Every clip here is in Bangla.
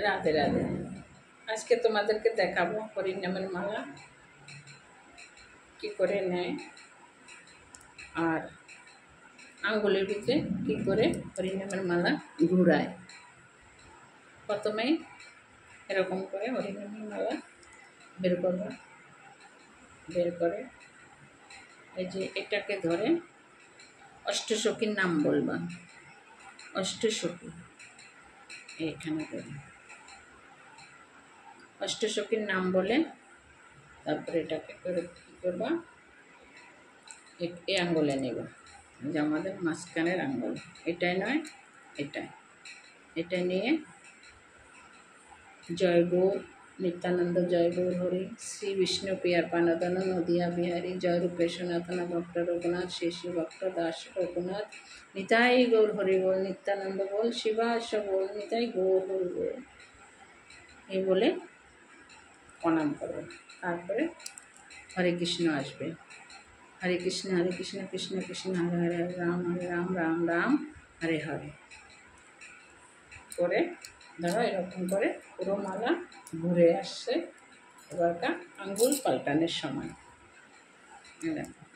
রাধে রাধে। আজকে তোমাদেরকে দেখাবো হরিনামের মালা কি করে নেয় আর আঙ্গুলের ভিতরে কি করে হরিনামের মালা ঘুরায়। প্রথমেই এরকম করে হরিনামের মালা বের করবা, বের করে এই যে এটাকে ধরে অষ্টসখীর নাম বলবা। অষ্টসখী এইখানে করে অষ্টসখীর নাম বলে তারপরে এটাকে করে কী করবা, এই আঙ্গুলে নেবা, যে আমাদের মাঝখানের আঙ্গুল, এটাই নয় এটাই, এটা নিয়ে জয় গৌর নিত্যানন্দ জয় গৌর হরি শ্রী বিষ্ণু প্রিয়ার পানদন নদিয়া বিহারী জয় রূপে সনাতন ভক্ত রঘুনাথ শ্রী শ্রী ভক্ত দাস রঘুনাথ নিতাই গৌর হরি বল নিত্যানন্দ বল শিবাস বল নিতাই গৌর হরি বল, এই বলে প্রণাম করবে। তারপরে হরে কৃষ্ণ আসবে, হরে কৃষ্ণ কৃষ্ণ কৃষ্ণ হরে হরে রাম রাম রাম হরে হরে করে ধরো এরকম করে পুরো মালা ঘুরে আসছে। এবারটা আঙ্গুল পাল্টানোর সময়,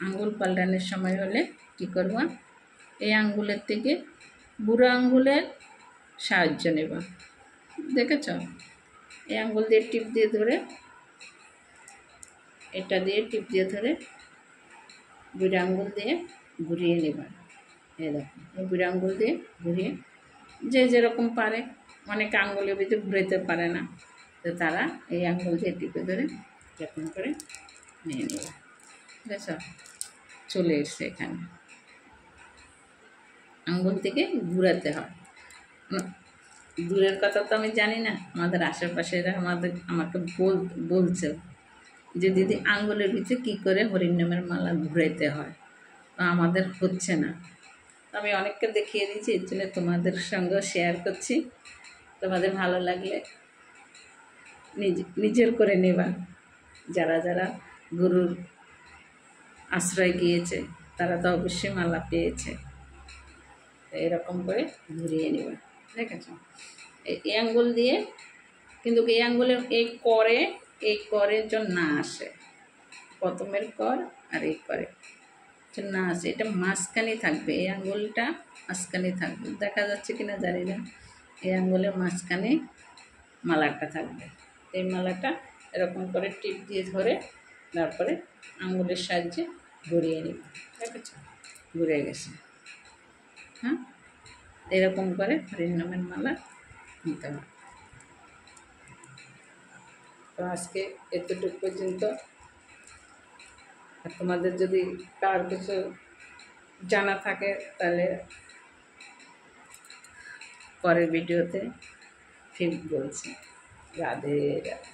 আঙ্গুল পাল্টানোর সময় হলে কী করবা, এই আঙ্গুলের থেকে বুড়ো আঙ্গুলের সাহায্য নেবা। দেখেছ, এই আঙ্গুল দিয়ে টিপ দিয়ে ধরে, এটা দিয়ে টিপ দিয়ে ধরে বুড়ো আঙ্গুল দিয়ে ঘুরিয়ে নেবা। এই দেখো, এই বুড়ো আঙ্গুল দিয়ে ঘুরিয়ে, যে যেরকম পারে, অনেকে আঙ্গুলের ভিতরে ঘুরাইতে পারে না, তো তারা এই আঙ্গুল দিয়ে টিপে ধরে এরকম করে নিয়ে নেবে। ঠিক আছে, চলে এসছে এখানে। আঙ্গুল থেকে ঘুরাতে হয়। দূরের কথা তো আমি জানি না, আমাদের আশেপাশেরা আমাকে বলছে যে দিদি আঙ্গুলের ভিতরে কী করে হরিনামের মালা ঘুরাইতে হয়, তো আমাদের হচ্ছে না। আমি অনেককে দেখিয়ে দিয়েছি, এর জন্য তোমাদের সঙ্গেও শেয়ার করছি। তোমাদের ভালো লাগলে নিজের করে নেবা। যারা যারা গুরুর আশ্রয় গিয়েছে তারা তো অবশ্যই মালা পেয়েছে। এরকম করে ঘুরিয়ে নেবা। দেখেছ, এই আঙ্গুল দিয়ে, কিন্তু এই আঙ্গুলের এই করের জন্য না আসে, প্রথমের কর আর এই করে না আসে, এটা মাঝখানে থাকবে, এই আঙ্গুলটা মাঝখানে থাকবে। দেখা যাচ্ছে কিনা জানি না, এই আঙ্গুলের মাঝখানে মালাটা থাকবে। এই মালাটা এরকম করে টিপ দিয়ে ধরে তারপরে আঙ্গুলের সাহায্যে ঘুরিয়ে নিব। দেখেছ, ঘুরে গেছে। হ্যাঁ, এরকম করে হরিনামের মালা নিতে হবে। তো আজকে এতটুকু পর্যন্ত। আর তোমাদের যদি কার কিছু জানা থাকে তাহলে পরের ভিডিওতে ঠিক বলছি। রাধে রাধে।